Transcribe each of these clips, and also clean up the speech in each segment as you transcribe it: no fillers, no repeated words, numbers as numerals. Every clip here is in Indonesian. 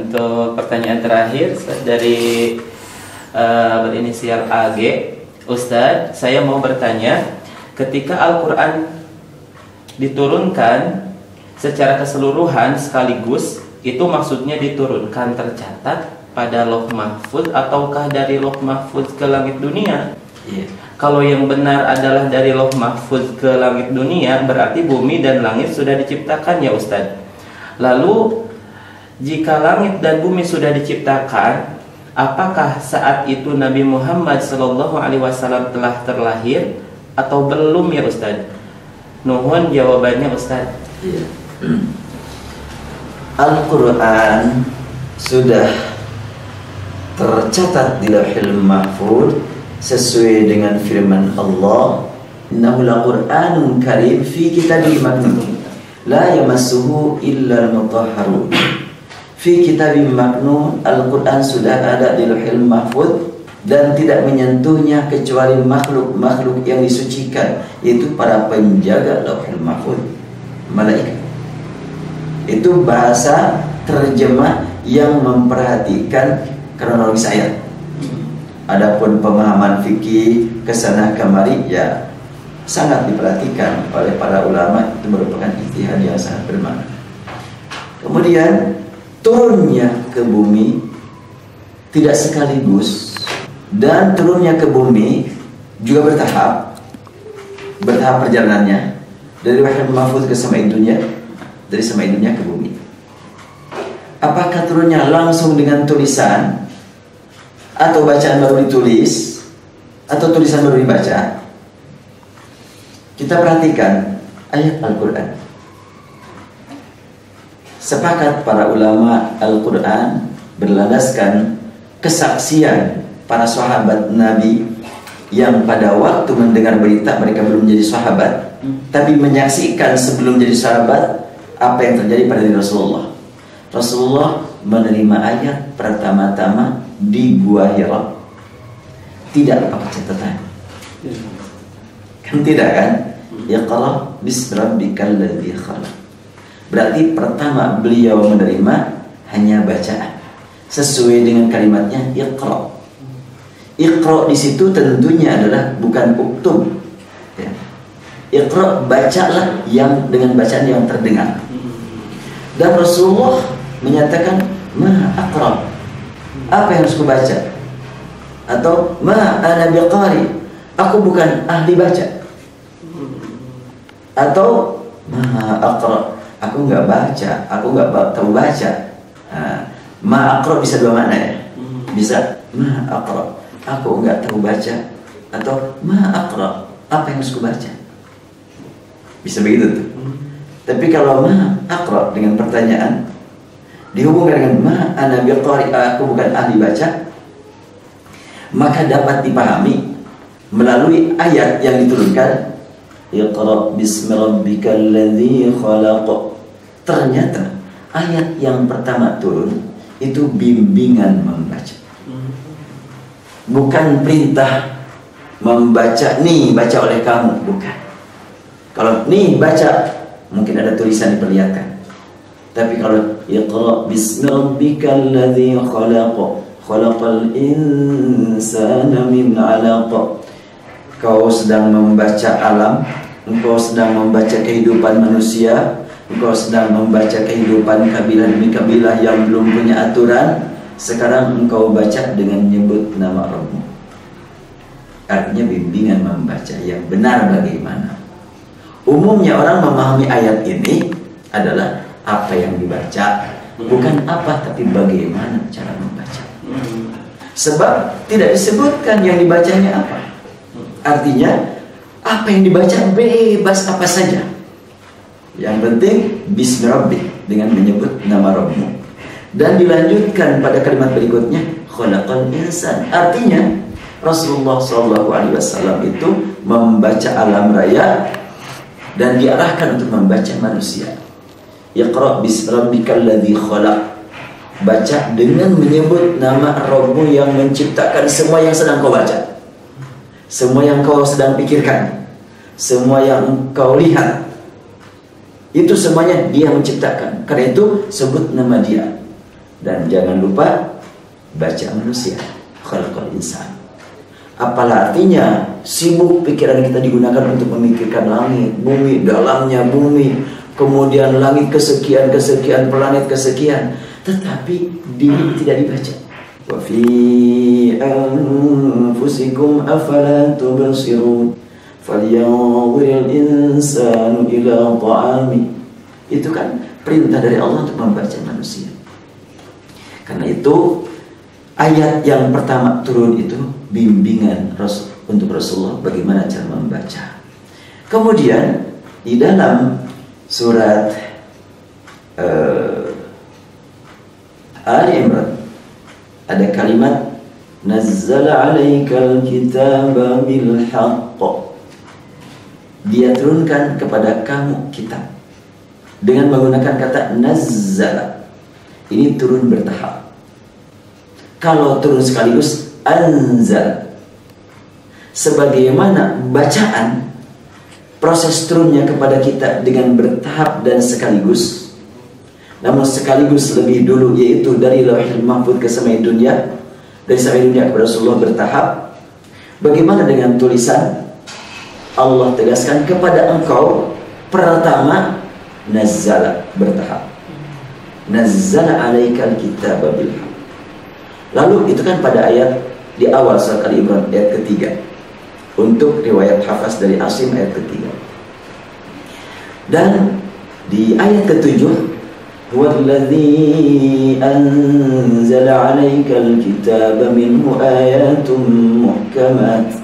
Untuk pertanyaan terakhir dari berinisial AG, Ustadz, saya mau bertanya, ketika Al-Quran diturunkan secara keseluruhan sekaligus, itu maksudnya diturunkan tercatat pada Lauh Mahfuz ataukah dari Lauh Mahfuz ke langit dunia? Iya. Kalau yang benar adalah dari Lauh Mahfuz ke langit dunia, berarti bumi dan langit sudah diciptakan ya Ustadz. Lalu jika langit dan bumi sudah diciptakan, apakah saat itu Nabi Muhammad SAW telah terlahir atau belum ya Ustadz? Nuhun jawabannya Ustadz. Iya. Al-Quran sudah tercatat di Lauhul Mahfuz sesuai dengan firman Allah, "Innahu laqur'anun karim fi kitabim maknun la yamassuhu illa al-mutahharun." Fi kitabim maknun, Al-Quran sudah ada di Lauhul Mahfuz dan tidak menyentuhnya kecuali makhluk-makhluk yang disucikan, yaitu para penjaga Lauhul Mahfuz, malaikat. Itu bahasa terjemah yang memperhatikan kronologis ayat. Adapun pemahaman fikih kesana kemari ya sangat diperhatikan oleh para ulama, itu merupakan ijtihad yang sangat bermakna. Kemudian turunnya ke bumi tidak sekaligus, dan turunnya ke bumi juga bertahap perjalanannya dari Lauhul Mahfuz ke samai dunia, dari samai dunia ke bumi. Apakah turunnya langsung dengan tulisan, atau bacaan baru ditulis, atau tulisan baru dibaca? Kita perhatikan ayat Al-Quran. Sepakat para ulama, Al-Quran berlandaskan kesaksian para sahabat Nabi yang pada waktu mendengar berita mereka belum menjadi sahabat, tapi menyaksikan sebelum jadi sahabat apa yang terjadi pada diri Rasulullah. Rasulullah menerima ayat pertama-tama di Gua Hira, tidak pakai catatan. Kan tidak kan? Iqra bismi rabbikal ladzi khalaq. Berarti pertama beliau menerima hanya bacaan sesuai dengan kalimatnya Iqra. Iqra di situ tentunya adalah bukan uktub. Ya. Iqra, bacalah yang dengan bacaan yang terdengar. Dan Rasulullah menyatakan ma aqra, apa yang harus kubaca? Atau ma ana biqari, aku bukan ahli baca. Atau ma aqra, aku nggak baca, aku nggak tahu baca. Ma aqra bisa dua makna ya. Bisa ma aqra, aku nggak tahu baca, atau ma aqra, apa yang harus kubaca. Bisa begitu tuh. Tapi kalau ma aqra dengan pertanyaan dihubungkan dengan ma ana biqari, aku bukan ahli baca, maka dapat dipahami melalui ayat yang diturunkan Iqra bismi rabbikal ladzi khalaq. Ternyata ayat yang pertama turun itu bimbingan membaca, bukan perintah membaca, nih baca oleh kamu, bukan. Kalau nih baca mungkin ada tulisan diperlihatkan, tapi kalau Iqra bismi rabbikal ladzi khalaq khalaqal insana min 'alaq, kau sedang membaca alam, engkau sedang membaca kehidupan manusia, engkau sedang membaca kehidupan kabilah demi kabilah yang belum punya aturan. Sekarang engkau baca dengan menyebut nama Rabbmu. Artinya bimbingan membaca yang benar bagaimana. Umumnya orang memahami ayat ini adalah apa yang dibaca, bukan apa tapi bagaimana cara membaca. Sebab tidak disebutkan yang dibacanya apa. Artinya apa yang dibaca bebas apa saja. Yang penting bismi rabbik, dengan menyebut nama Rabbmu. Dan dilanjutkan pada kalimat berikutnya khalaqal insan. Artinya Rasulullah SAW itu membaca alam raya dan diarahkan untuk membaca manusia. Iqra bismi rabbikal ladzi khalaq. Baca dengan menyebut nama Rabbmu yang menciptakan semua yang sedang kau baca, semua yang kau sedang pikirkan, semua yang kau lihat. Itu semuanya Dia menciptakan. Karena itu sebut nama Dia. Dan jangan lupa baca manusia, khalaqal insan. Apalah artinya sibuk pikiran kita digunakan untuk memikirkan langit, bumi, dalamnya bumi, kemudian langit kesekian, planet kesekian, tetapi diri tidak dibaca. Wa fi anfusikum afala tubsirun falyanzuril insanu ila ta'ami. Itu kan perintah dari Allah untuk membaca manusia. Karena itu ayat yang pertama turun itu bimbingan untuk Rasulullah bagaimana cara membaca. Kemudian di dalam surat Ali Imran ada kalimat nazzala 'alaikal kitaba bil haqq. Dia turunkan kepada kamu kitab dengan menggunakan kata nazzala. Ini turun bertahap. Kalau turun sekaligus anzal. Sebagaimana bacaan proses turunnya kepada kita dengan bertahap dan sekaligus. Namun sekaligus lebih dulu, yaitu dari Lauhul Mahfuz ke samai dunia, dari samai dunia kepada Rasulullah bertahap. Bagaimana dengan tulisan? Allah tegaskan kepada engkau pertama nazzala bertahap. Nazzala 'alaikal kitaba bil haqq. Lalu itu kan pada ayat di awal surat Ali Imran ayat ketiga. Untuk riwayat Hafs dari Asim ayat ketiga. Dan di ayat ketujuh, huwallazi anzala 'alaikal kitaba minhu ayatun muhkamat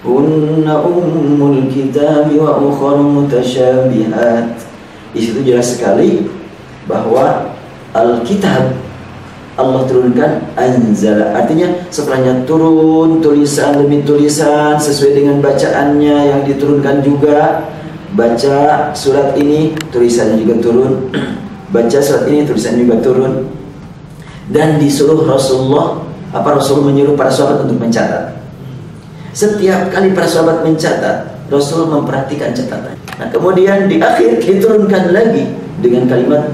hunna ummul kitabi wa ukhra mutasyabihat. Di situ jelas sekali bahwa Alkitab Allah turunkan anzala, artinya setelahnya turun tulisan demi tulisan sesuai dengan bacaannya yang diturunkan juga. Baca surat ini tulisannya juga turun, baca surat ini tulisannya juga turun. Dan disuruh Rasulullah, Rasul menyuruh para sahabat untuk mencatat. Setiap kali para sahabat mencatat, Rasul memperhatikan catatan. Nah, kemudian di akhir diturunkan lagi dengan kalimat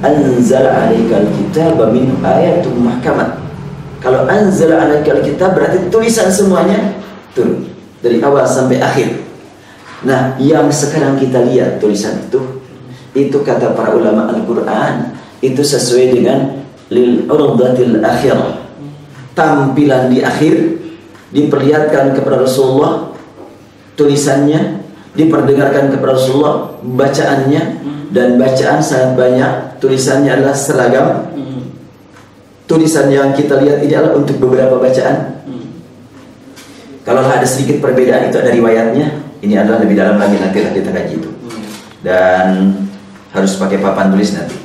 anzala 'alaikal kitaba min ayatun muhkamat. Kalau anzala 'alaikal kitab berarti tulisan semuanya turun dari awal sampai akhir. Nah, yang sekarang kita lihat tulisan itu kata para ulama Al-Qur'an, itu sesuai dengan lil urdatil akhirah. Tampilan di akhir diperlihatkan kepada Rasulullah tulisannya, diperdengarkan kepada Rasulullah bacaannya, dan bacaan sangat banyak, tulisannya adalah seragam. Tulisan yang kita lihat ini adalah untuk beberapa bacaan. Kalau ada sedikit perbedaan itu ada riwayatnya. Ini adalah lebih dalam lagi, nanti kita kaji itu. Dan harus pakai papan tulis nanti.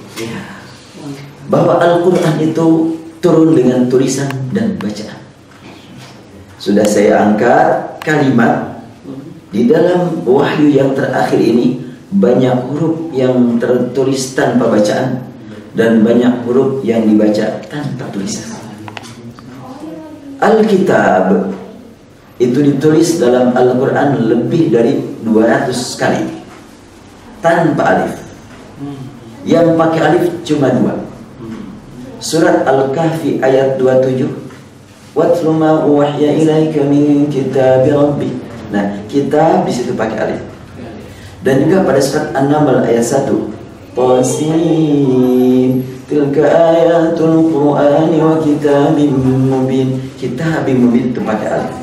Bahwa Al-Quran itu turun dengan tulisan dan bacaan. Sudah saya angkat kalimat di dalam wahyu yang terakhir ini, banyak huruf yang tertulis tanpa bacaan dan banyak huruf yang dibaca tanpa tulisan. Alkitab itu ditulis dalam Al-Quran lebih dari 200 kali tanpa alif. Yang pakai alif cuma 2. Surat Al-Kahfi ayat 27, watlu ma uwahya ilaika min kitabi rabbik. Nah, kitab di situ pakai alif. Dan juga pada surat An-Naml ayat 1, Qasim tilka ayatul Qur'ani wa kitabim mubin. Kitabim mubin itu pakai alif.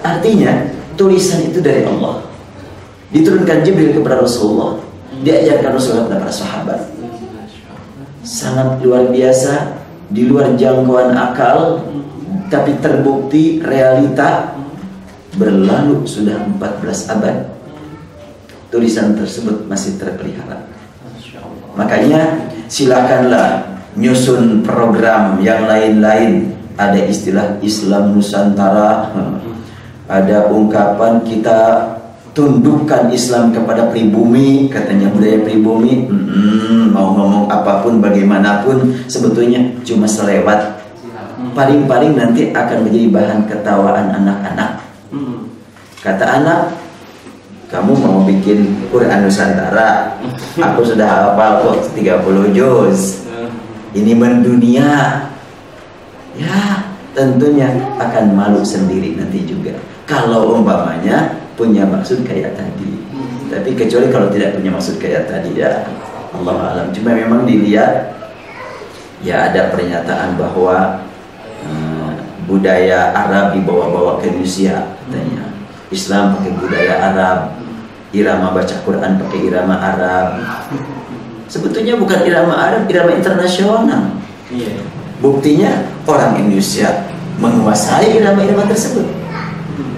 Artinya tulisan itu dari Allah, diturunkan Jibril kepada Rasulullah, diajarkan Rasulullah kepada para sahabat. Sangat luar biasa, di luar jangkauan akal, tapi terbukti realita. Berlalu sudah 14 abad, tulisan tersebut masih terpelihara. Makanya silakanlah nyusun program yang lain-lain. Ada istilah Islam Nusantara, ada ungkapan kita tundukkan Islam kepada pribumi, katanya budaya pribumi. Mau ngomong apapun bagaimanapun sebetulnya cuma selewat. Paling-paling nanti akan menjadi bahan ketawaan anak-anak. Kata anak, kamu mau bikin Quran Nusantara, aku sudah hafal kok 30 juz. ini mendunia, ya tentunya akan malu sendiri nanti juga. Kalau umpamanya punya maksud kayak tadi. Tapi kecuali kalau tidak punya maksud kayak tadi, ya Allah alam. Cuma memang dilihat, ya ada pernyataan bahwa budaya Arab dibawa-bawa ke Indonesia katanya. Islam pakai budaya Arab, irama baca Quran pakai irama Arab. Sebetulnya bukan irama Arab, irama internasional. Buktinya orang Indonesia menguasai irama-irama tersebut.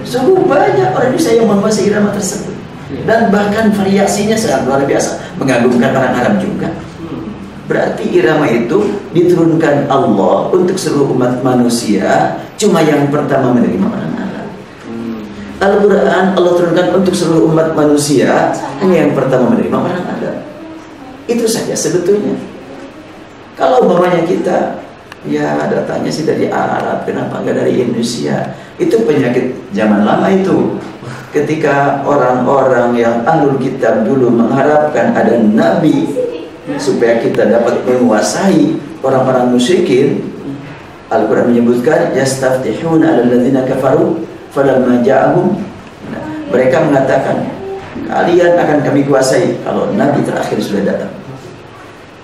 Sungguh banyak orang Indonesia yang menguasai irama tersebut. Dan bahkan variasinya sangat luar biasa, mengagumkan orang Arab juga. Berarti irama itu diturunkan Allah untuk seluruh umat manusia, cuma yang pertama menerima orang Arab. Al-Quran Allah turunkan untuk seluruh umat manusia, hanya yang pertama menerima orang Arab. Itu saja sebetulnya. Kalau umpamanya kita, ya datanya sih dari Arab, kenapa enggak dari Indonesia? Itu penyakit zaman lama itu. Ketika orang-orang yang ahlul kitab dulu mengharapkan ada nabi supaya kita dapat menguasai orang-orang musyrikin, Al-Quran menyebutkan yastaftihuna 'alal ladzina kafaru falamma ja'ahum. Mereka mengatakan kalian akan kami kuasai kalau nabi terakhir sudah datang.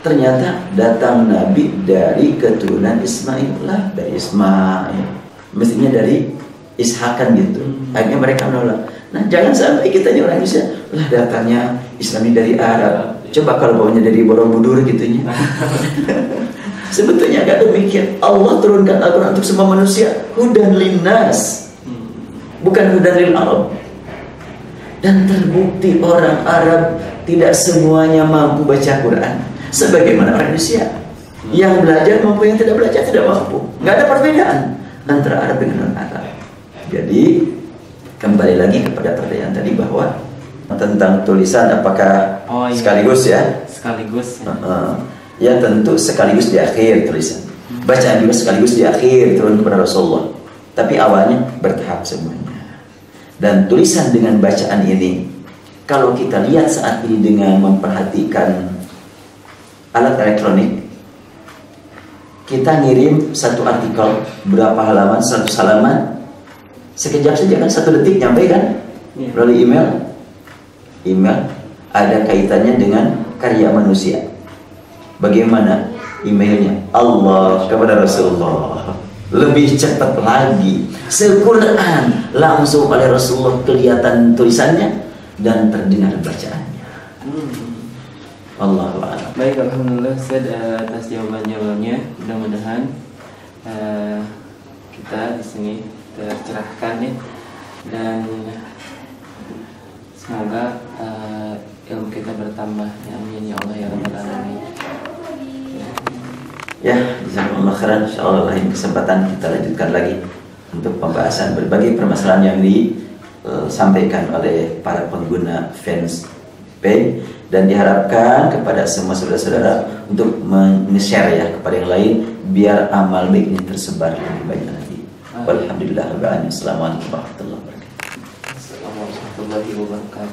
Ternyata datang nabi dari keturunan Ismail lah, dari Ismail. Mestinya dari Ishakan gitu. Akhirnya mereka menolak. Nah, jangan sampai kita ini orang Indonesia lah datangnya Islami dari Arab. Coba kalau bawanya dari Borobudur gitunya. Sebetulnya agak demikian. Allah turunkan Al-Quran untuk semua manusia, hudan linnas, bukan hudan lil Arab. Dan terbukti orang Arab tidak semuanya mampu baca Quran sebagaimana orang Indonesia. Yang belajar mampu, yang tidak belajar tidak mampu. Nggak ada perbedaan antara Arab dengan non-Arab. Jadi kembali lagi kepada pertanyaan tadi bahwa tentang tulisan apakah sekaligus ya? Sekaligus. Ya tentu sekaligus di akhir tulisan. Bacaan juga sekaligus di akhir turun kepada Rasulullah. Tapi awalnya bertahap semuanya. Dan tulisan dengan bacaan ini, kalau kita lihat saat ini dengan memperhatikan alat elektronik, kita ngirim satu artikel berapa halaman, 100 halaman, sekejap saja kan, 1 detik nyampe kan, melalui email. Email ada kaitannya dengan karya manusia. Bagaimana emailnya? Allah kepada Rasulullah. Lebih cepat lagi. Se-Quran langsung oleh Rasulullah kelihatan tulisannya dan terdengar bacaannya. Allahu a'lam. Baik, alhamdulillah Ustaz atas jawaban-jawabannya. Mudah-mudahan kita di sini tercerahkan ya, dan semoga ilmu kita bertambah. Amin ya Allah ya rabbal alamin. Ya, jazakumullah khairan. Insyaallah lain kesempatan kita lanjutkan lagi untuk pembahasan berbagai permasalahan yang disampaikan oleh para pengguna fans page, dan diharapkan kepada semua saudara-saudara untuk men-share ya kepada yang lain biar amal baik ini tersebar lebih banyak lagi. Walhamdulillah rabbil alamin. Assalamualaikum warahmatullahi wabarakatuh. Assalamualaikum warahmatullahi wabarakatuh.